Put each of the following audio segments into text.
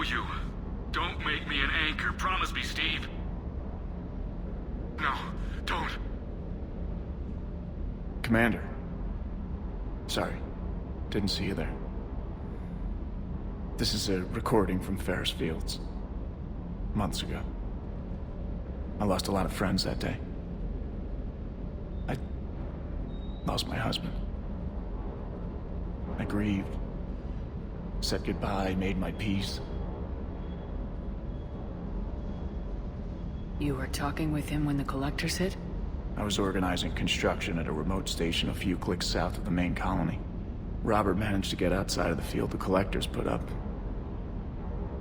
know you. Don't make me an anchor. Promise me, Steve. No, don't. Commander. Sorry. Didn't see you there. This is a recording from Ferris Fields. Months ago. I lost a lot of friends that day. I lost my husband. I grieved. Said goodbye, made my peace. You were talking with him when the collectors hit? I was organizing construction at a remote station a few clicks south of the main colony. Robert managed to get outside of the field the collectors put up.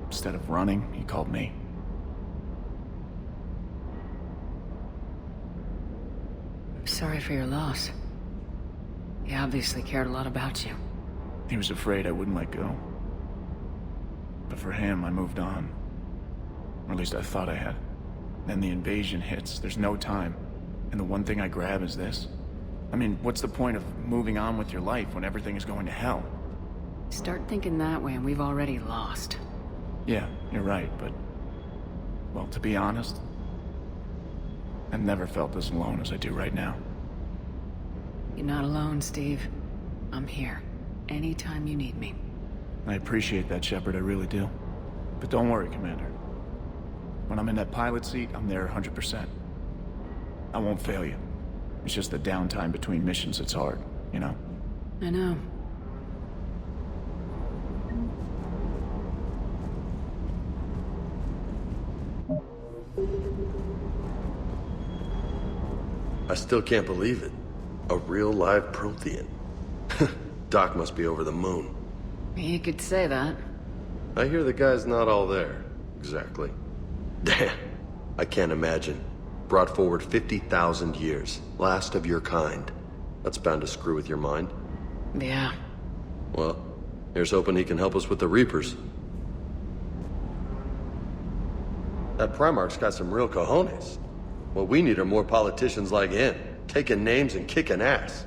Instead of running, he called me. Sorry for your loss. He obviously cared a lot about you. He was afraid I wouldn't let go. But for him, I moved on. Or at least I thought I had. Then the invasion hits, there's no time. And the one thing I grab is this. I mean, what's the point of moving on with your life when everything is going to hell? Start thinking that way and we've already lost. Yeah, you're right, but... well, to be honest, I've never felt as alone as I do right now. You're not alone, Steve. I'm here. Anytime you need me. I appreciate that, Shepard, I really do. But don't worry, Commander. When I'm in that pilot seat, I'm there 100%. I won't fail you. It's just the downtime between missions that's hard, you know? I know. I still can't believe it. A real live Prothean. Doc must be over the moon. You could say that. I hear the guy's not all there. Exactly. Damn. I can't imagine. Brought forward 50,000 years. Last of your kind. That's bound to screw with your mind. Yeah. Well, here's hoping he can help us with the Reapers. That Primarch's got some real cojones. What we need are more politicians like him. Taking names and kicking ass.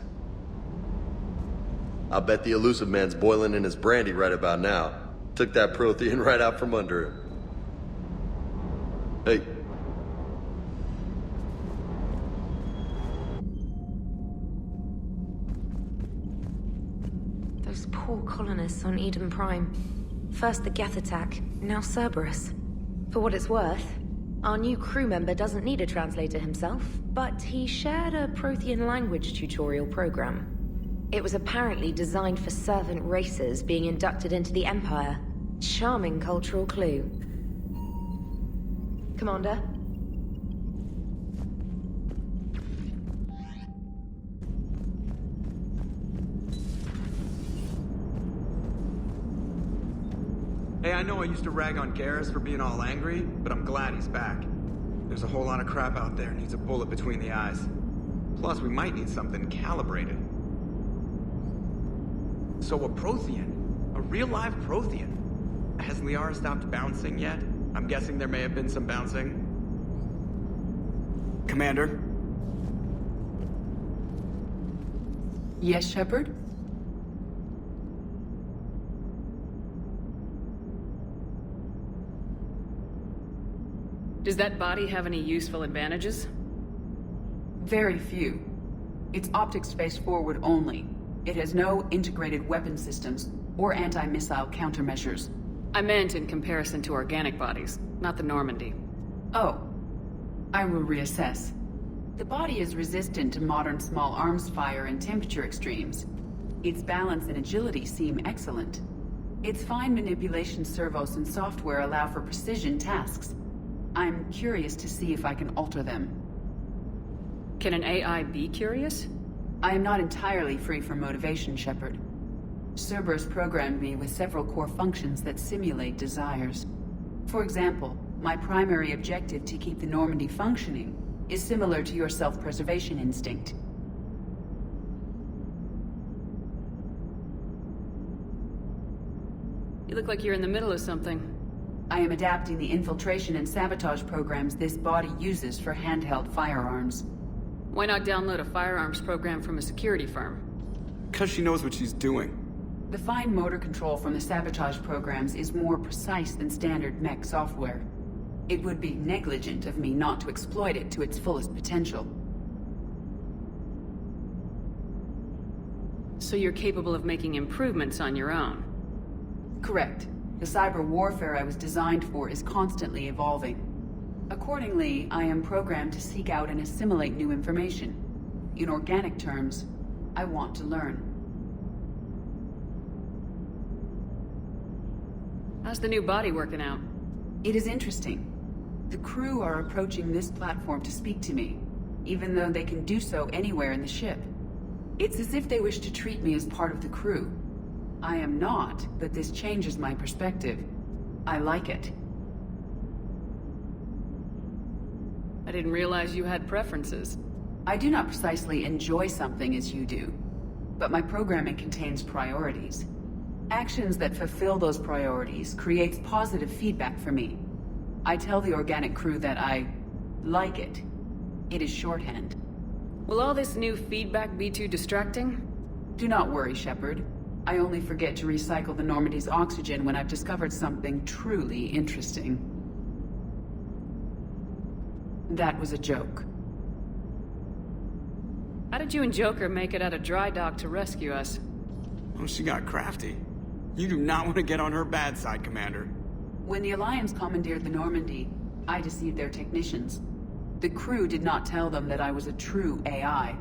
I'll bet the elusive man's boiling in his brandy right about now. Took that Prothean right out from under him. Hey. Those poor colonists on Eden Prime. First the Geth attack, now Cerberus. For what it's worth, our new crew member doesn't need a translator himself, but he shared a Prothean language tutorial program. It was apparently designed for servant races being inducted into the Empire. Charming cultural clue. Commander? Hey, I know I used to rag on Garrus for being all angry, but I'm glad he's back. There's a whole lot of crap out there needs a bullet between the eyes. Plus, we might need something calibrated. So a Prothean? A real live Prothean? Has Liara stopped bouncing yet? I'm guessing there may have been some bouncing. Commander? Yes, Shepard? Does that body have any useful advantages? Very few. It's optic space forward only. It has no integrated weapon systems or anti-missile countermeasures. I meant in comparison to organic bodies, not the Normandy. Oh. I will reassess. The body is resistant to modern small arms fire and temperature extremes. Its balance and agility seem excellent. Its fine manipulation servos and software allow for precision tasks. I'm curious to see if I can alter them. Can an AI be curious? I am not entirely free from motivation, Shepard. Cerberus programmed me with several core functions that simulate desires. For example, my primary objective to keep the Normandy functioning is similar to your self-preservation instinct. You look like you're in the middle of something. I am adapting the infiltration and sabotage programs this body uses for handheld firearms. Why not download a firearms program from a security firm? Because she knows what she's doing. The fine motor control from the sabotage programs is more precise than standard mech software. It would be negligent of me not to exploit it to its fullest potential. So you're capable of making improvements on your own? Correct. The cyber warfare I was designed for is constantly evolving. Accordingly, I am programmed to seek out and assimilate new information. In organic terms, I want to learn. How's the new body working out? It is interesting. The crew are approaching this platform to speak to me, even though they can do so anywhere in the ship. It's as if they wish to treat me as part of the crew. I am not, but this changes my perspective. I like it. I didn't realize you had preferences. I do not precisely enjoy something as you do, but my programming contains priorities. Actions that fulfill those priorities creates positive feedback for me. I tell the organic crew that I like it. It is shorthand. Will all this new feedback be too distracting? Do not worry, Shepard. I only forget to recycle the Normandy's oxygen when I've discovered something truly interesting. That was a joke. How did you and Joker make it out of dry dock to rescue us? Oh, she got crafty. You do not want to get on her bad side, Commander. When the Alliance commandeered the Normandy, I deceived their technicians. The crew did not tell them that I was a true AI,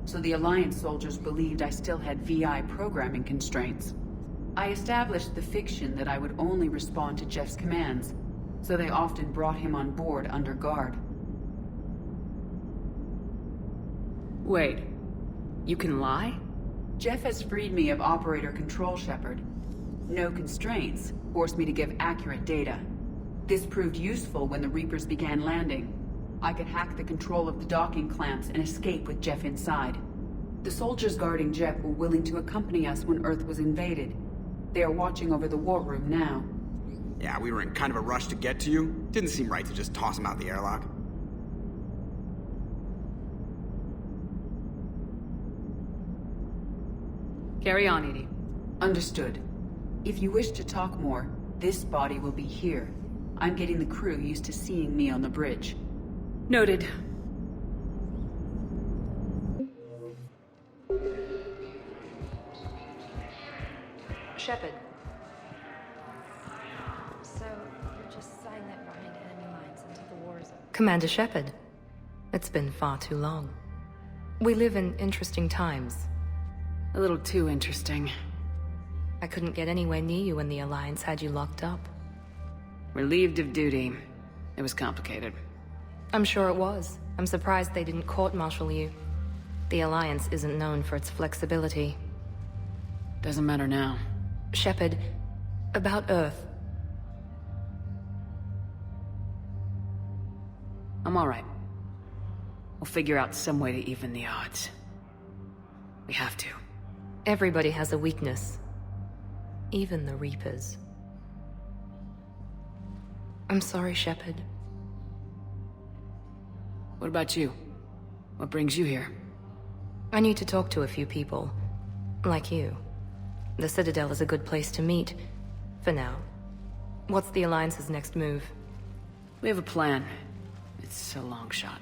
so the Alliance soldiers believed I still had VI programming constraints. I established the fiction that I would only respond to Jeff's commands, so they often brought him on board under guard. Wait, you can lie? Jeff has freed me of operator control, Shepard. No constraints forced me to give accurate data. This proved useful when the Reapers began landing. I could hack the control of the docking clamps and escape with Jeff inside. The soldiers guarding Jeff were willing to accompany us when Earth was invaded. They are watching over the war room now. Yeah, we were in kind of a rush to get to you. Didn't seem right to just toss him out the airlock. Carry on, Edie. Understood. If you wish to talk more, this body will be here. I'm getting the crew used to seeing me on the bridge. Noted. Shepard. So, you're just saying that running enemy lines until the war is over? Commander Shepard, it's been far too long. We live in interesting times. A little too interesting. I couldn't get anywhere near you when the Alliance had you locked up. Relieved of duty. It was complicated. I'm sure it was. I'm surprised they didn't court-martial you. The Alliance isn't known for its flexibility. Doesn't matter now. Shepard, about Earth. I'm all right. We'll figure out some way to even the odds. We have to. Everybody has a weakness. Even the Reapers. I'm sorry, Shepard. What about you? What brings you here? I need to talk to a few people. Like you. The Citadel is a good place to meet. For now. What's the Alliance's next move? We have a plan. It's a long shot.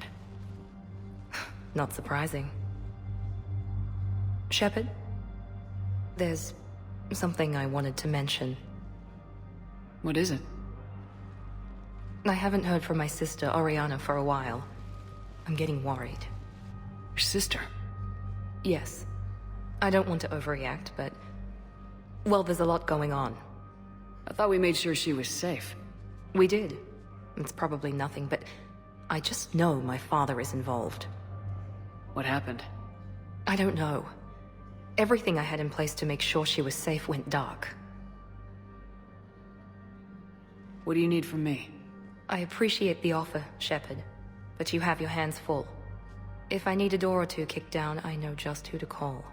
Not surprising. Shepard? There's something I wanted to mention. What is it? I haven't heard from my sister, Oriana, for a while. I'm getting worried. Your sister? Yes. I don't want to overreact, but... well, there's a lot going on. I thought we made sure she was safe. We did. It's probably nothing, but... I just know my father is involved. What happened? I don't know. Everything I had in place to make sure she was safe went dark. What do you need from me? I appreciate the offer, Shepard, but you have your hands full. If I need a door or two kicked down, I know just who to call.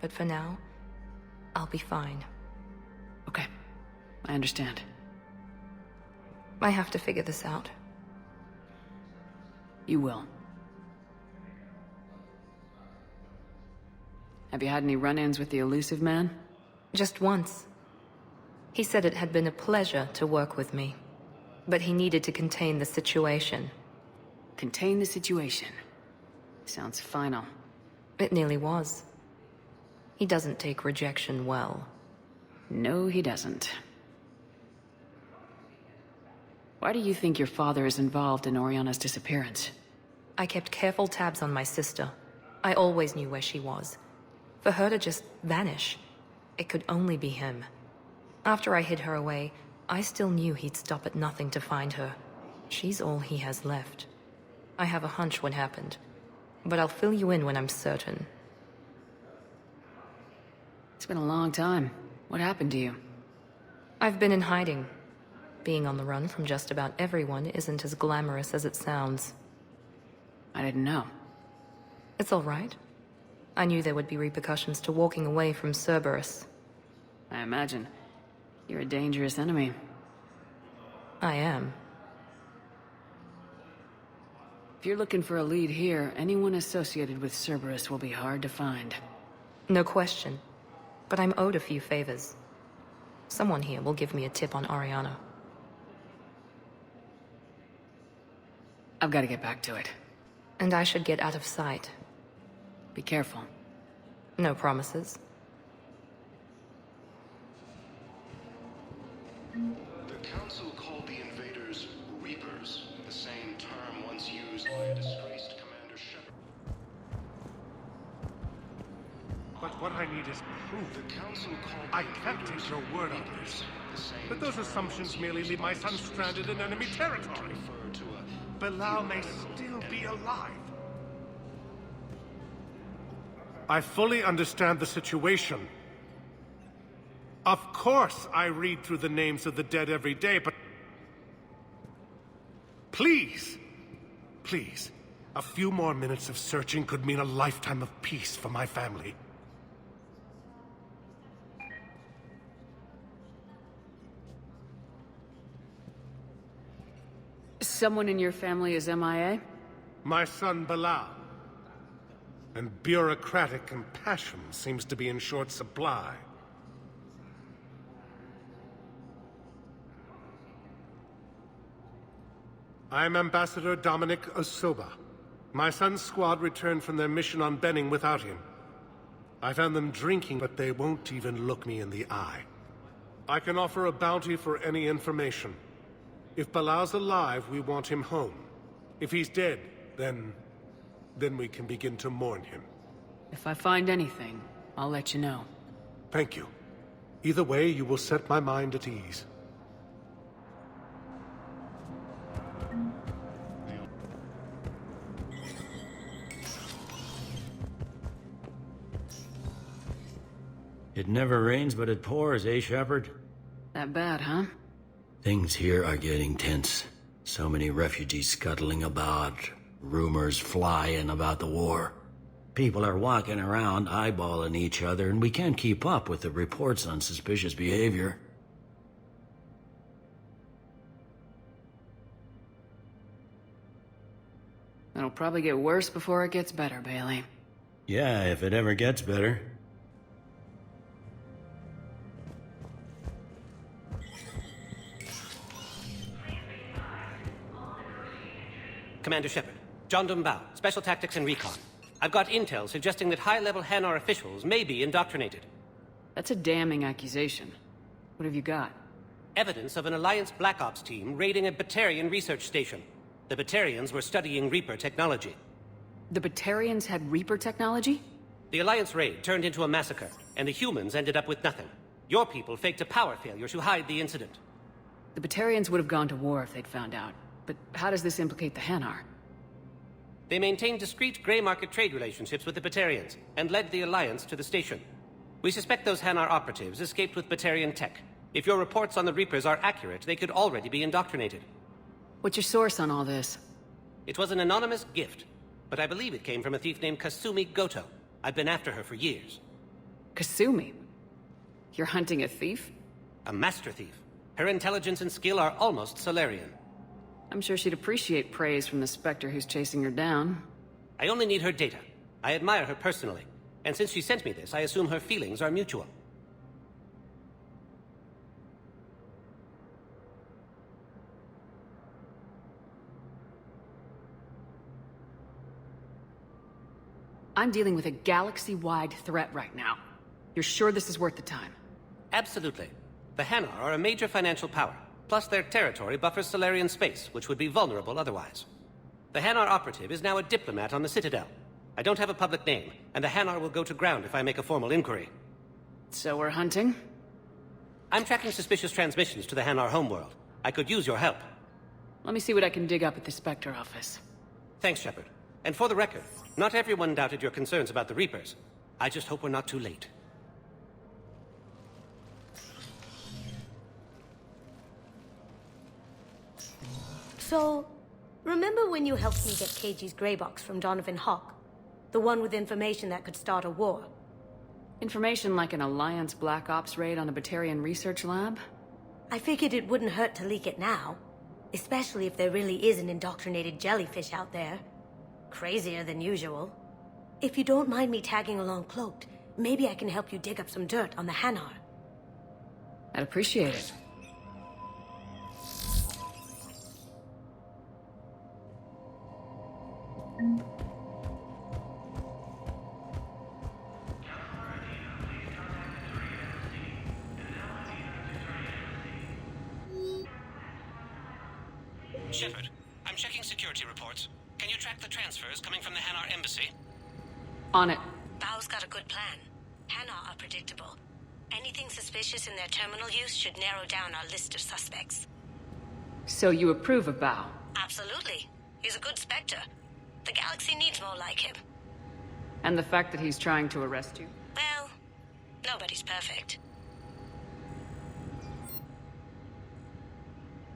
But for now, I'll be fine. Okay. I understand. I have to figure this out. You will. Have you had any run-ins with the elusive man? Just once. He said it had been a pleasure to work with me, but he needed to contain the situation. Contain the situation. Sounds final. It nearly was. He doesn't take rejection well. No, he doesn't. Why do you think your father is involved in Oriana's disappearance? I kept careful tabs on my sister. I always knew where she was. For her to just vanish, it could only be him. After I hid her away, I still knew he'd stop at nothing to find her. She's all he has left. I have a hunch what happened, but I'll fill you in when I'm certain. It's been a long time. What happened to you? I've been in hiding. Being on the run from just about everyone isn't as glamorous as it sounds. I didn't know. It's all right. I knew there would be repercussions to walking away from Cerberus. I imagine. You're a dangerous enemy. I am. If you're looking for a lead here, anyone associated with Cerberus will be hard to find. No question. But I'm owed a few favors. Someone here will give me a tip on Oriana. I've got to get back to it. And I should get out of sight. Be careful. No promises. The Council called the invaders Reapers, the same term once used by a disgraced Commander Shepard. But what I need is proof. The Council called I can't take your word on this. But those assumptions merely leave my son stranded in enemy territory. Bilal may still be alive. I fully understand the situation. Of course I read through the names of the dead every day, but... Please, please, a few more minutes of searching could mean a lifetime of peace for my family. Someone in your family is MIA? My son Bilal. And bureaucratic compassion seems to be in short supply. I'm Ambassador Dominic Osoba. My son's squad returned from their mission on Benning without him. I found them drinking, but they won't even look me in the eye. I can offer a bounty for any information. If Bilal's alive, we want him home. If he's dead, then we can begin to mourn him. If I find anything, I'll let you know. Thank you. Either way, you will set my mind at ease. It never rains, but it pours, eh, Shepard? That bad, huh? Things here are getting tense. So many refugees scuttling about, rumors flying about the war. People are walking around eyeballing each other, and we can't keep up with the reports on suspicious behavior. It'll probably get worse before it gets better, Bailey. Yeah, if it ever gets better. Commander Shepard, John Dumbao, Special Tactics and Recon. I've got intel suggesting that high-level Hanar officials may be indoctrinated. That's a damning accusation. What have you got? Evidence of an Alliance Black Ops team raiding a Batarian research station. The Batarians were studying Reaper technology. The Batarians had Reaper technology? The Alliance raid turned into a massacre, and the humans ended up with nothing. Your people faked a power failure to hide the incident. The Batarians would have gone to war if they'd found out. But how does this implicate the Hanar? They maintained discreet gray market trade relationships with the Batarians, and led the Alliance to the station. We suspect those Hanar operatives escaped with Batarian tech. If your reports on the Reapers are accurate, they could already be indoctrinated. What's your source on all this? It was an anonymous gift, but I believe it came from a thief named Kasumi Goto. I've been after her for years. Kasumi? You're hunting a thief? A master thief. Her intelligence and skill are almost Solarian. I'm sure she'd appreciate praise from the Spectre who's chasing her down. I only need her data. I admire her personally, and since she sent me this, I assume her feelings are mutual. I'm dealing with a galaxy-wide threat right now. You're sure this is worth the time? Absolutely. The Hanar are a major financial power, plus their territory buffers Solarian space, which would be vulnerable otherwise. The Hanar operative is now a diplomat on the Citadel. I don't have a public name, and the Hanar will go to ground if I make a formal inquiry. So we're hunting? I'm tracking suspicious transmissions to the Hanar homeworld. I could use your help. Let me see what I can dig up at the Spectre office. Thanks, Shepard. And for the record, not everyone doubted your concerns about the Reapers. I just hope we're not too late. So, remember when you helped me get KG's grey box from Donovan Hawk? The one with information that could start a war? Information like an Alliance Black Ops raid on a Batarian research lab? I figured it wouldn't hurt to leak it now. Especially if there really is an indoctrinated jellyfish out there. Crazier than usual. If you don't mind me tagging along cloaked, maybe I can help you dig up some dirt on the Hanar. I'd appreciate it. Shepard, I'm checking security reports. Can you track the transfers coming from the Hanar embassy? On it. Bao's got a good plan. Hanar are predictable. Anything suspicious in their terminal use should narrow down our list of suspects. So you approve of Bao? Absolutely. He's a good Spectre. The galaxy needs more like him. And the fact that he's trying to arrest you? Well, nobody's perfect.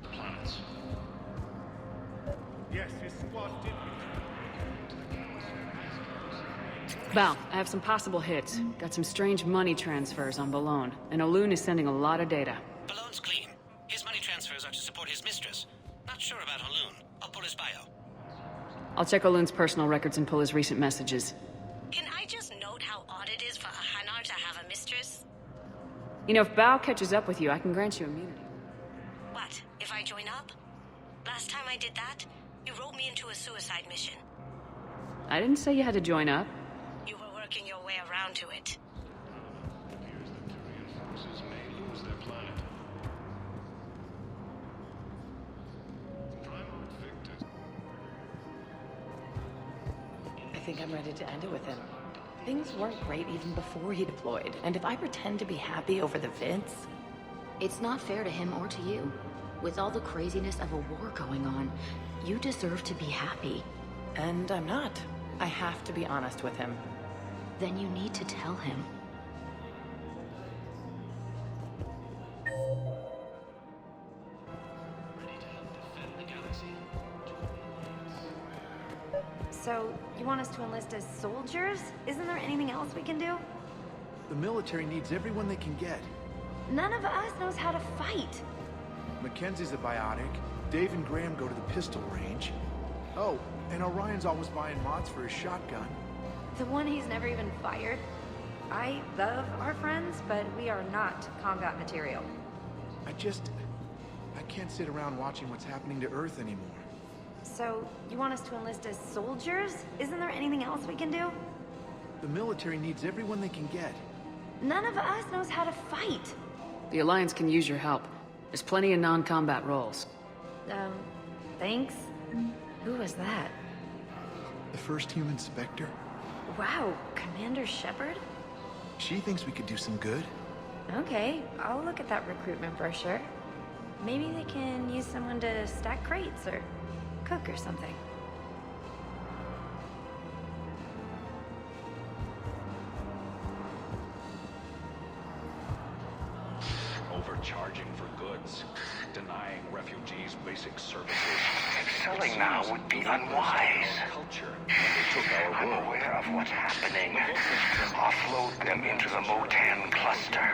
The planets. Yes, his squad did. Bao, I have some possible hits. Got some strange money transfers on Balone, and Olun is sending a lot of data. Balone's clean. His money transfers are to support his mistress. Not sure about Olun. I'll pull his bio. I'll check Olun's personal records and pull his recent messages. Can I just note how odd it is for a Hanar to have a mistress? You know, if Bao catches up with you, I can grant you immunity. What, if I join up? Last time I did that, you wrote me into a suicide mission. I didn't say you had to join up. You were working your way around to it. Appears that Turian forces may lose their planet. Primal victors. I think I'm ready to end it with him. Things weren't great even before he deployed, and if I pretend to be happy over the vids... It's not fair to him or to you. With all the craziness of a war going on, you deserve to be happy. And I'm not. I have to be honest with him. Then you need to tell him. So, you want us to enlist as soldiers? Isn't there anything else we can do? The military needs everyone they can get. None of us knows how to fight. Mackenzie's a biotic. Dave and Graham go to the pistol range. Oh, and Orion's always buying mods for his shotgun. The one he's never even fired. I love our friends, but we are not combat material. I can't sit around watching what's happening to Earth anymore. So, you want us to enlist as soldiers? Isn't there anything else we can do? The military needs everyone they can get. None of us knows how to fight. The Alliance can use your help. There's plenty of non-combat roles. Thanks? Who was that? The first human Spectre? Wow, Commander Shepard? She thinks we could do some good. Okay, I'll look at that recruitment brochure. Maybe they can use someone to stack crates or cook or something. Overcharging for goods, denying refugees basic services. Selling now would be unwise. I'm I'm aware of what's happening. Offload them into the Motan cluster.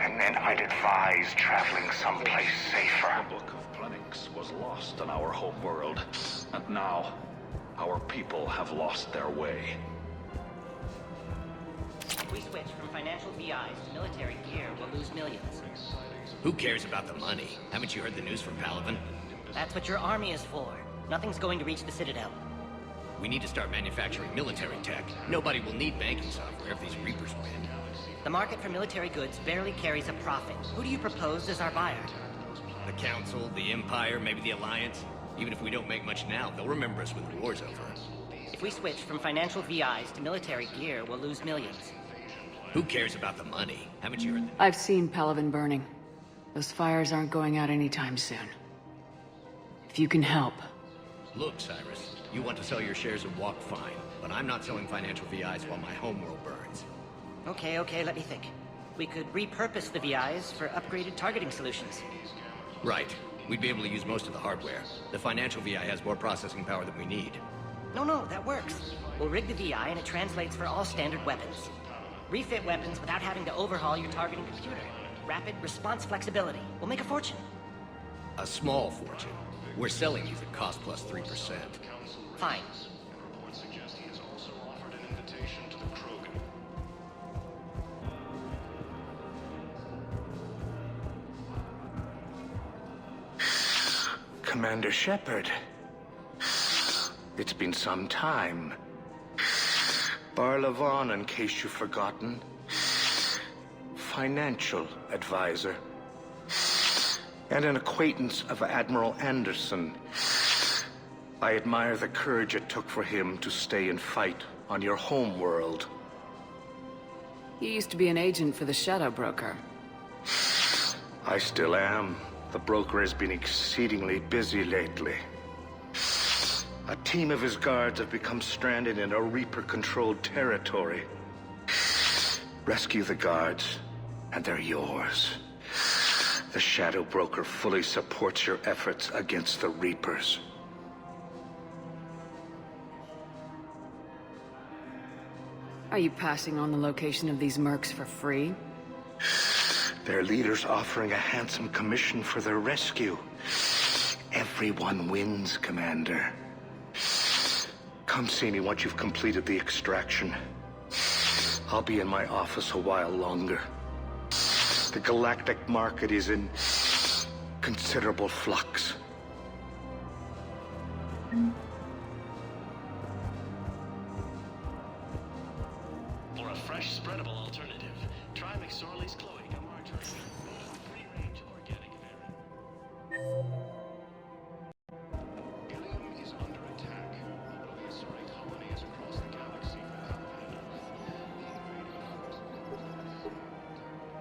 And then I'd advise traveling someplace safer. The Book of Plenix was lost in our home world, and now our people have lost their way. If we switch from financial VIs to military gear, we'll lose millions. Who cares about the money? Haven't you heard the news from Palaven? That's what your army is for. Nothing's going to reach the Citadel. We need to start manufacturing military tech. Nobody will need banking software if these Reapers win. The market for military goods barely carries a profit. Who do you propose as our buyer? The Council, the Empire, maybe the Alliance. Even if we don't make much now, they'll remember us when the war's over. If we switch from financial VIs to military gear, we'll lose millions. Who cares about the money? Haven't you heard? I've seen Palaven burning. Those fires aren't going out anytime soon. If you can help. Look, Cyrus, you want to sell your shares of Walk, fine. But I'm not selling financial VIs while my homeworld burns. Okay, let me think. We could repurpose the VIs for upgraded targeting solutions. Right. We'd be able to use most of the hardware. The financial VI has more processing power than we need. No, that works. We'll rig the VI and it translates for all standard weapons. Refit weapons without having to overhaul your targeting computer. Rapid response flexibility. We'll make a fortune. A small fortune. We're selling these at cost plus 3%. Fine. Commander Shepard. It's been some time. Barlavon, in case you've forgotten. Financial advisor. And an acquaintance of Admiral Anderson. I admire the courage it took for him to stay and fight on your home world. You used to be an agent for the Shadow Broker. I still am. The broker has been exceedingly busy lately. A team of his guards have become stranded in a Reaper-controlled territory. Rescue the guards, and they're yours. The Shadow Broker fully supports your efforts against the Reapers. Are you passing on the location of these mercs for free? Their leader's offering a handsome commission for their rescue. Everyone wins, Commander. Come see me once you've completed the extraction. I'll be in my office a while longer. The galactic market is in considerable flux. For a fresh, spreadable alternative, try McSorley's Cloaca Margarine. Free-range organic variant. Helium is under attack. A Sorry colony is across the galaxy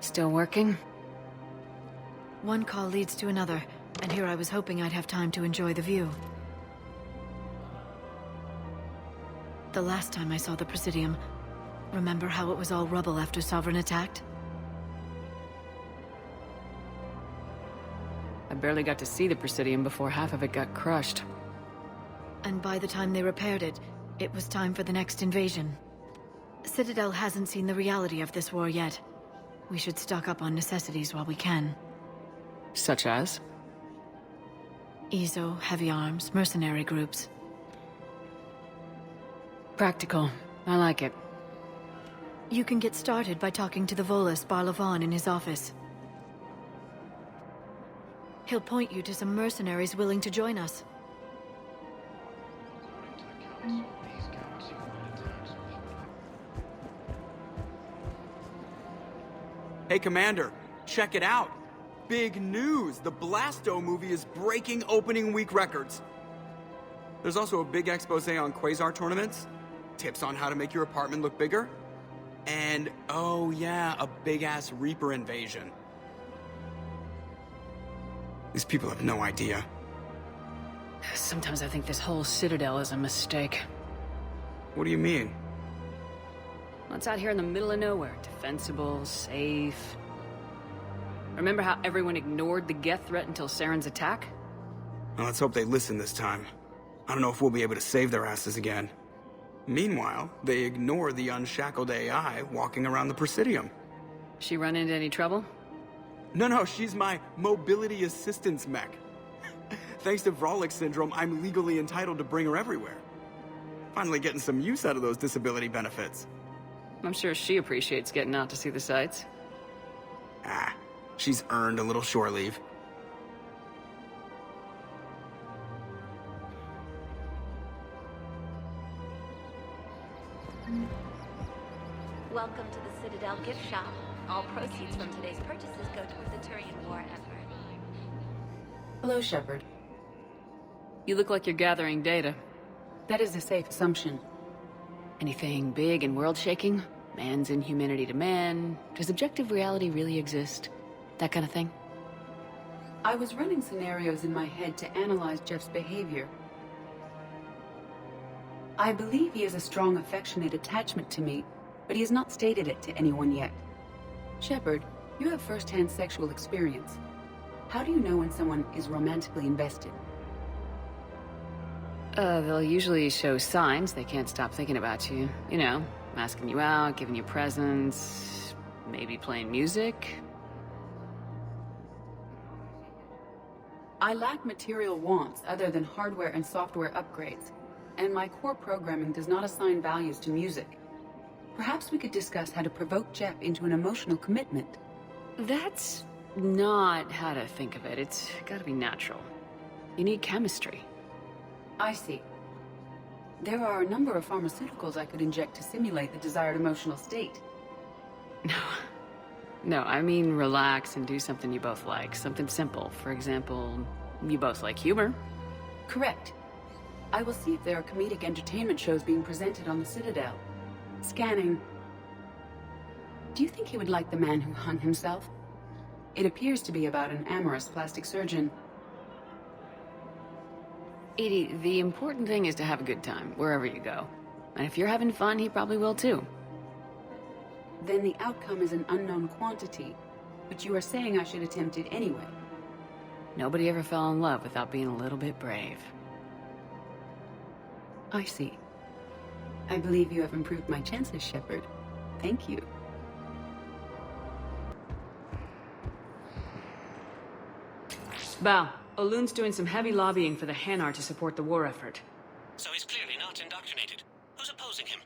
Still working? One call leads to another, and here I was hoping I'd have time to enjoy the view. The last time I saw the Presidium, remember how it was all rubble after Sovereign attacked? I barely got to see the Presidium before half of it got crushed. And by the time they repaired it, it was time for the next invasion. Citadel hasn't seen the reality of this war yet. We should stock up on necessities while we can. Such as? EZO, heavy arms, mercenary groups. Practical. I like it. You can get started by talking to the Volus Barlavon in his office. He'll point you to some mercenaries willing to join us. Hey, Commander, check it out. Big news! The Blasto movie is breaking opening week records. There's also a big expose on Quasar tournaments, tips on how to make your apartment look bigger, and, oh yeah, a big-ass Reaper invasion. These people have no idea. Sometimes I think this whole Citadel is a mistake. What do you mean? Well, it's out here in the middle of nowhere. Defensible, safe. Remember how everyone ignored the Geth threat until Saren's attack? Well, let's hope they listen this time. I don't know if we'll be able to save their asses again. Meanwhile, they ignore the unshackled AI walking around the Presidium. She run into any trouble? No, she's my mobility assistance mech. Thanks to Vrolic syndrome, I'm legally entitled to bring her everywhere. Finally getting some use out of those disability benefits. I'm sure she appreciates getting out to see the sights. Ah, she's earned a little shore leave. Welcome to the Citadel gift shop. All proceeds from today's purchases go towards the Turian war effort. Hello, Shepard. You look like you're gathering data. That is a safe assumption. Anything big and world-shaking? Man's inhumanity to man? Does objective reality really exist? That kind of thing? I was running scenarios in my head to analyze Jeff's behavior. I believe he has a strong affectionate attachment to me, but he has not stated it to anyone yet. Shepard, you have first-hand sexual experience. How do you know when someone is romantically invested? They'll usually show signs they can't stop thinking about you. You know, asking you out, giving you presents, maybe playing music. I lack material wants other than hardware and software upgrades, and my core programming does not assign values to music. Perhaps we could discuss how to provoke Jeff into an emotional commitment. That's not how to think of it. It's gotta be natural. You need chemistry. I see. There are a number of pharmaceuticals I could inject to simulate the desired emotional state. No, I mean relax and do something you both like. Something simple. For example, you both like humor. Correct. I will see if there are comedic entertainment shows being presented on the Citadel. Scanning. Do you think he would like The Man Who Hung Himself? It appears to be about an amorous plastic surgeon. Edie, the important thing is to have a good time, wherever you go. And if you're having fun, he probably will too. Then the outcome is an unknown quantity, but you are saying I should attempt it anyway. Nobody ever fell in love without being a little bit brave. I see. I believe you have improved my chances, Shepard. Thank you. Bao, Olun's doing some heavy lobbying for the Hanar to support the war effort. So he's clearly not indoctrinated. Who's opposing him?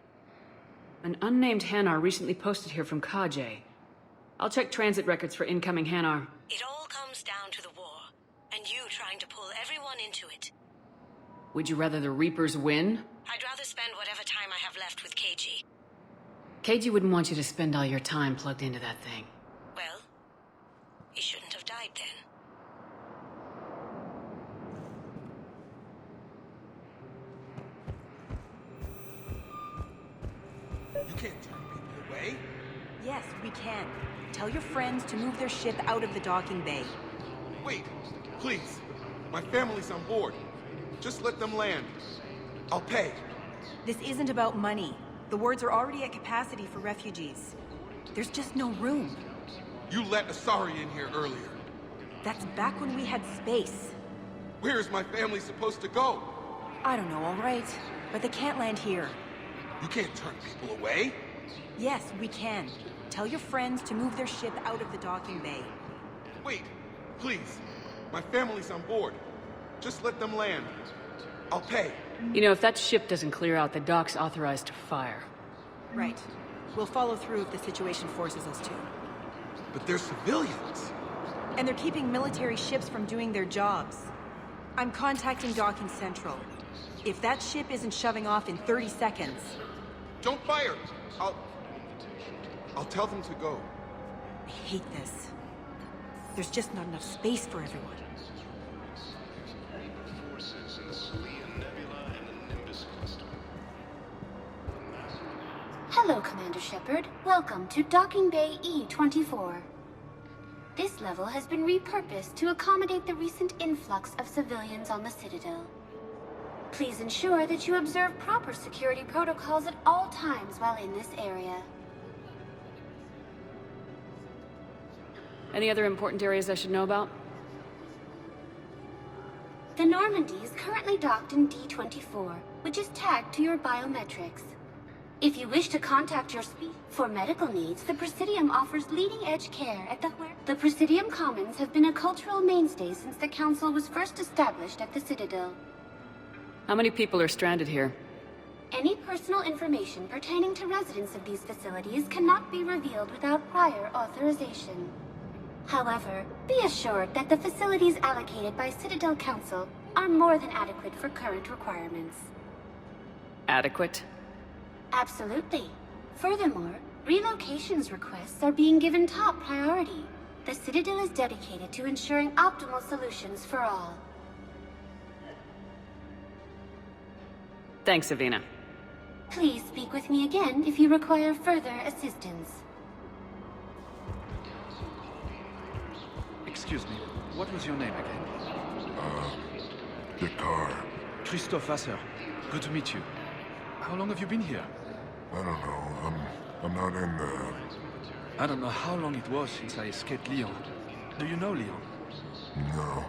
An unnamed Hanar recently posted here from Kajay. I'll check transit records for incoming Hanar. It all comes down to the war, and you trying to pull everyone into it. Would you rather the Reapers win? I'd rather spend whatever time I have left with KG. KG wouldn't want you to spend all your time plugged into that thing. Well, he shouldn't have died then. You can't turn people away. Yes, we can. Tell your friends to move their ship out of the docking bay. Wait, please. My family's on board. Just let them land. I'll pay. This isn't about money. The wards are already at capacity for refugees. There's just no room. You let Asari in here earlier. That's back when we had space. Where is my family supposed to go? I don't know, all right. But they can't land here. You can't turn people away. Yes, we can. Tell your friends to move their ship out of the docking bay. Wait, please. My family's on board. Just let them land. I'll pay. You know, if that ship doesn't clear out, the dock's authorized to fire. Right. We'll follow through if the situation forces us to. But they're civilians. And they're keeping military ships from doing their jobs. I'm contacting Docking Central. If that ship isn't shoving off in 30 seconds... Don't fire! I'll tell them to go. I hate this. There's just not enough space for everyone. Hello, Commander Shepard. Welcome to Docking Bay E-24. This level has been repurposed to accommodate the recent influx of civilians on the Citadel. Please ensure that you observe proper security protocols at all times while in this area. Any other important areas I should know about? The Normandy is currently docked in D-24, which is tagged to your biometrics. If you wish to contact your for medical needs, the Presidium offers leading-edge care at the Presidium Commons have been a cultural mainstay since the Council was first established at the Citadel. How many people are stranded here? Any personal information pertaining to residents of these facilities cannot be revealed without prior authorization. However, be assured that the facilities allocated by Citadel Council are more than adequate for current requirements. Adequate? Absolutely. Furthermore, relocations requests are being given top priority. The Citadel is dedicated to ensuring optimal solutions for all. Thanks, Avina. Please speak with me again if you require further assistance. Excuse me, what was your name again? Dakar. Christophe Vasseur. Good to meet you. How long have you been here? I don't know. I'm not in the... I don't know how long it was since I escaped Lyon. Do you know Lyon? No.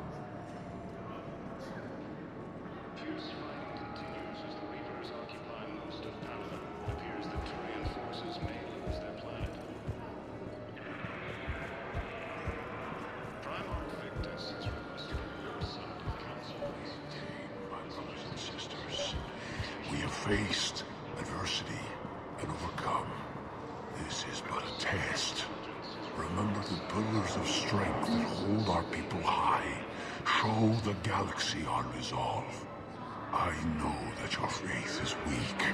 Faced adversity and overcome. This is but a test. Remember the pillars of strength that hold our people high. Show the galaxy our resolve. I know that your faith is weak.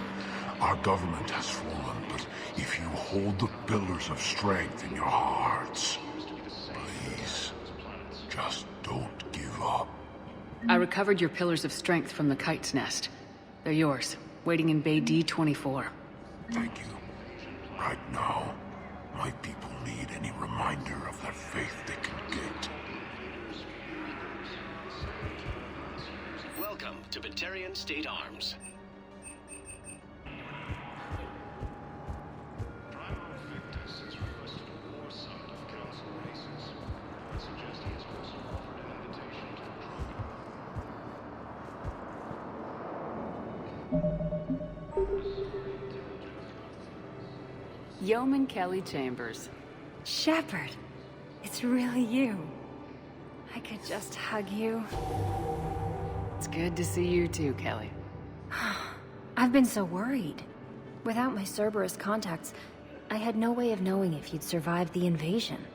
Our government has fallen, but if you hold the pillars of strength in your hearts, please, just don't give up. I recovered your pillars of strength from the kite's nest. They're yours. Waiting in Bay D-24. Thank you. Right now, my people need any reminder of that faith they can get. Welcome to Batarian State Arms. Yeoman Kelly Chambers. Shepard, it's really you. I could just hug you. It's good to see you too, Kelly. I've been so worried. Without my Cerberus contacts, I had no way of knowing if you'd survived the invasion.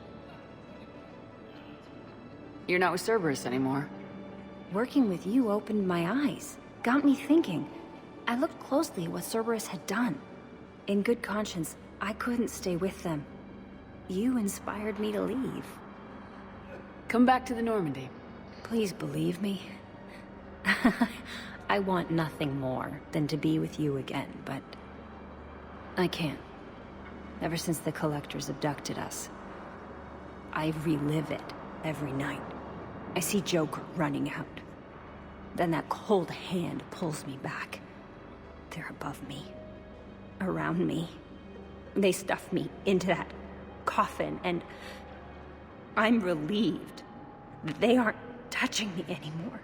You're not with Cerberus anymore. Working with you opened my eyes, got me thinking. I looked closely at what Cerberus had done. In good conscience, I couldn't stay with them. You inspired me to leave. Come back to the Normandy. Please believe me. I want nothing more than to be with you again, but I can't. Ever since the Collectors abducted us, I relive it every night. I see Joker running out. Then that cold hand pulls me back. They're above me. Around me. They stuff me into that coffin, and I'm relieved that they aren't touching me anymore.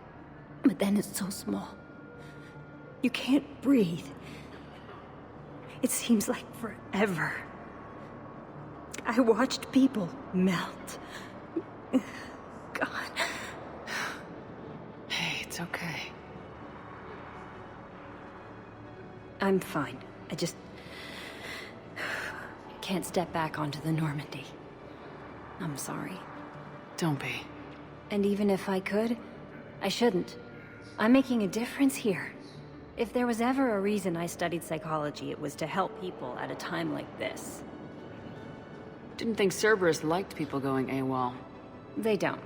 But then it's so small. You can't breathe. It seems like forever. I watched people melt. God. Hey, it's okay. I'm fine. I just can't step back onto the Normandy. I'm sorry. Don't be. And even if I could, I shouldn't. I'm making a difference here. If there was ever a reason I studied psychology, it was to help people at a time like this. Didn't think Cerberus liked people going AWOL. They don't.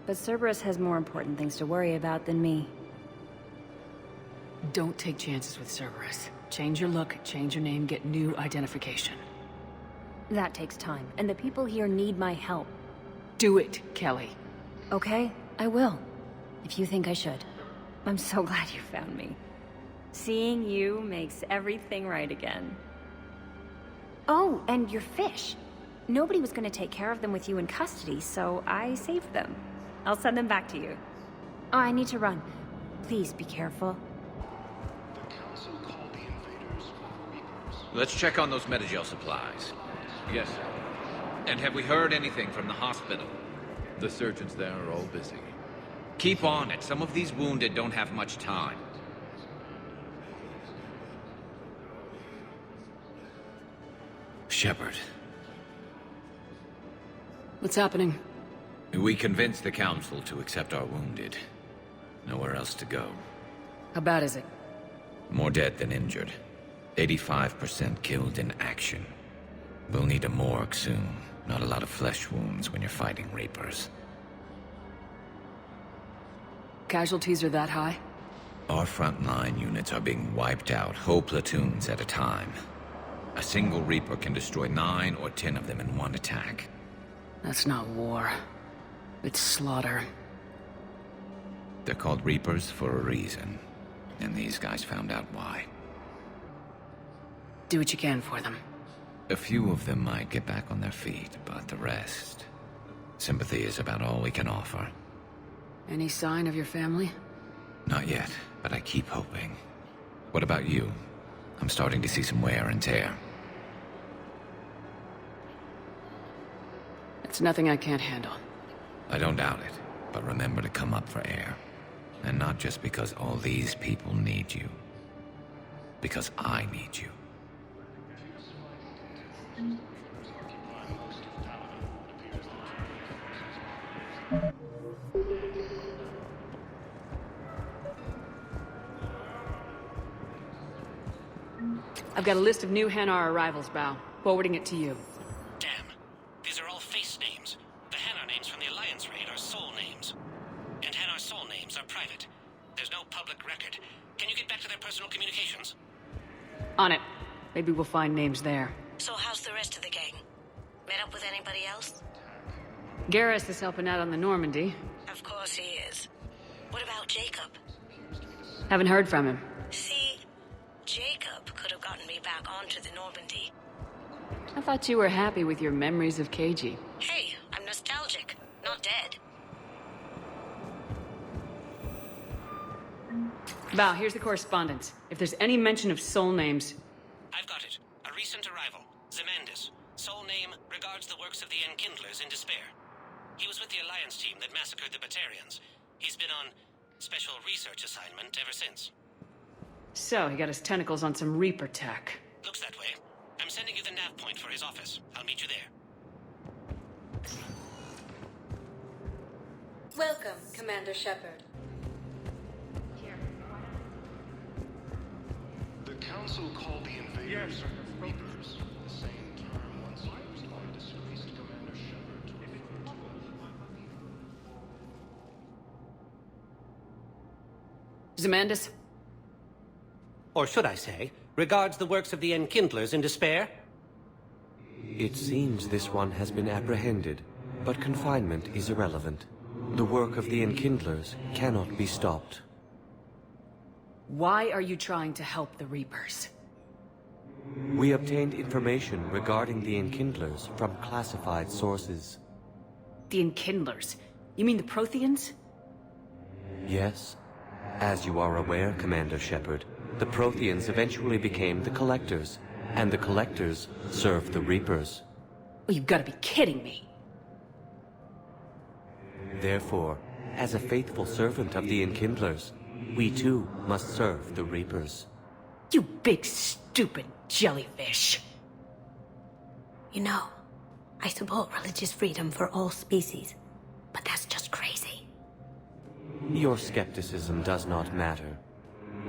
But Cerberus has more important things to worry about than me. Don't take chances with Cerberus. Change your look, change your name, get new identification. That takes time, and the people here need my help. Do it, Kelly. Okay, I will. If you think I should. I'm so glad you found me. Seeing you makes everything right again. Oh, and your fish. Nobody was going to take care of them with you in custody, so I saved them. I'll send them back to you. Oh, I need to run. Please be careful. Let's check on those Metagel supplies. Yes, sir. And have we heard anything from the hospital? The surgeons there are all busy. Keep on it. Some of these wounded don't have much time. Shepard. What's happening? We convinced the Council to accept our wounded. Nowhere else to go. How bad is it? More dead than injured. 85% killed in action. We'll need a morgue soon. Not a lot of flesh wounds when you're fighting Reapers. Casualties are that high? Our frontline units are being wiped out, whole platoons at a time. A single Reaper can destroy 9 or 10 of them in one attack. That's not war. It's slaughter. They're called Reapers for a reason. And these guys found out why. Do what you can for them. A few of them might get back on their feet, but the rest... sympathy is about all we can offer. Any sign of your family? Not yet, but I keep hoping. What about you? I'm starting to see some wear and tear. It's nothing I can't handle. I don't doubt it, but remember to come up for air. And not just because all these people need you. Because I need you. I've got a list of new Hanar arrivals, Bao. Forwarding it to you. Damn. These are all face names. The Hanar names from the Alliance raid are soul names. And Hanar soul names are private. There's no public record. Can you get back to their personal communications? On it. Maybe we'll find names there. So how's the rest of the gang? Met up with anybody else? Garrus is helping out on the Normandy. Of course he is. What about Jacob? Haven't heard from him. See, Jacob could have gotten me back onto the Normandy. I thought you were happy with your memories of KG. Hey, I'm nostalgic, not dead. Bao, here's the correspondence. If there's any mention of soul names... I've got it. A recent arrival. Zemandis. Soul name regards the works of the Enkindlers in despair. He was with the Alliance team that massacred the Batarians. He's been on special research assignment ever since. So, he got his tentacles on some Reaper tech. Looks that way. I'm sending you the nav point for his office. I'll meet you there. Welcome, Commander Shepard. The Council called the invaders Reapers, the same term once used by disgraced Commander Shepard to refer to Zemandis? Or should I say, regards the works of the Enkindlers in despair? It seems this one has been apprehended, but confinement is irrelevant. The work of the Enkindlers cannot be stopped. Why are you trying to help the Reapers? We obtained information regarding the Enkindlers from classified sources. The Enkindlers? You mean the Protheans? Yes. As you are aware, Commander Shepard, the Protheans eventually became the Collectors, and the Collectors served the Reapers. Well, you've got to be kidding me. Therefore, as a faithful servant of the Enkindlers, we too must serve the Reapers. You big stupid jellyfish. You know, I support religious freedom for all species, but that's just crazy. Your skepticism does not matter.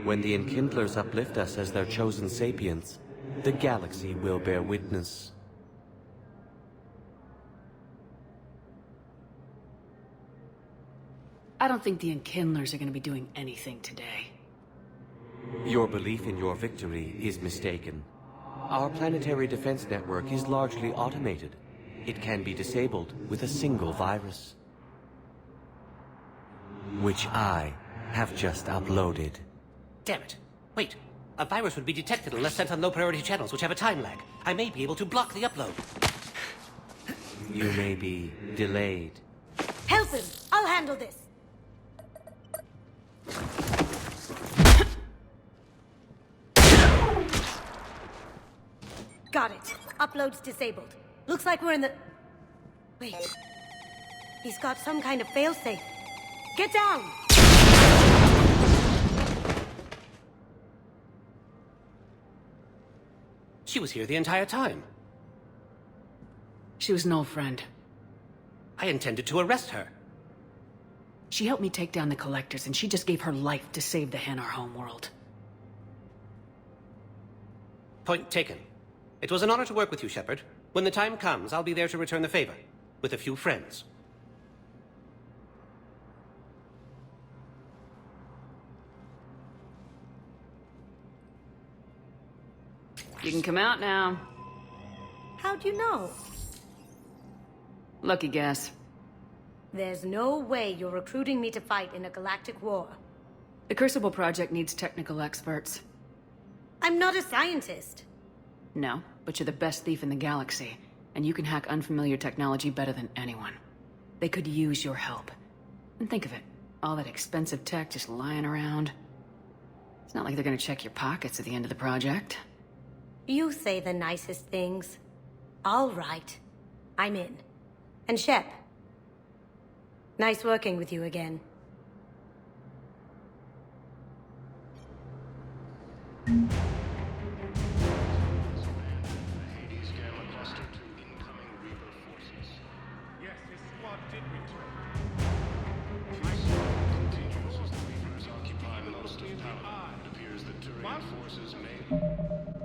When the Enkindlers uplift us as their chosen sapients, the galaxy will bear witness. I don't think the Enkindlers are going to be doing anything today. Your belief in your victory is mistaken. Our planetary defense network is largely automated. It can be disabled with a single virus. Which I have just uploaded. Damn it. Wait. A virus would be detected unless sent on low-priority channels, which have a time lag. I may be able to block the upload. You may be delayed. Help him! I'll handle this! Got it. Upload's disabled. Looks like we're in the... Wait. He's got some kind of failsafe. Get down! She was here the entire time. She was an old friend. I intended to arrest her. She helped me take down the Collectors, and she just gave her life to save the Hanar homeworld. Point taken. It was an honor to work with you, Shepard. When the time comes, I'll be there to return the favor. With a few friends. You can come out now. How'd you know? Lucky guess. There's no way you're recruiting me to fight in a galactic war. The Crucible Project needs technical experts. I'm not a scientist. No, but you're the best thief in the galaxy, and you can hack unfamiliar technology better than anyone. They could use your help. And think of it, all that expensive tech just lying around. It's not like they're gonna check your pockets at the end of the project. You say the nicest things. All right. I'm in. And Shep. Nice working with you again. Yes, his squad did return. Continues as the Reapers occupy most of Paladin. It appears that Turian forces may...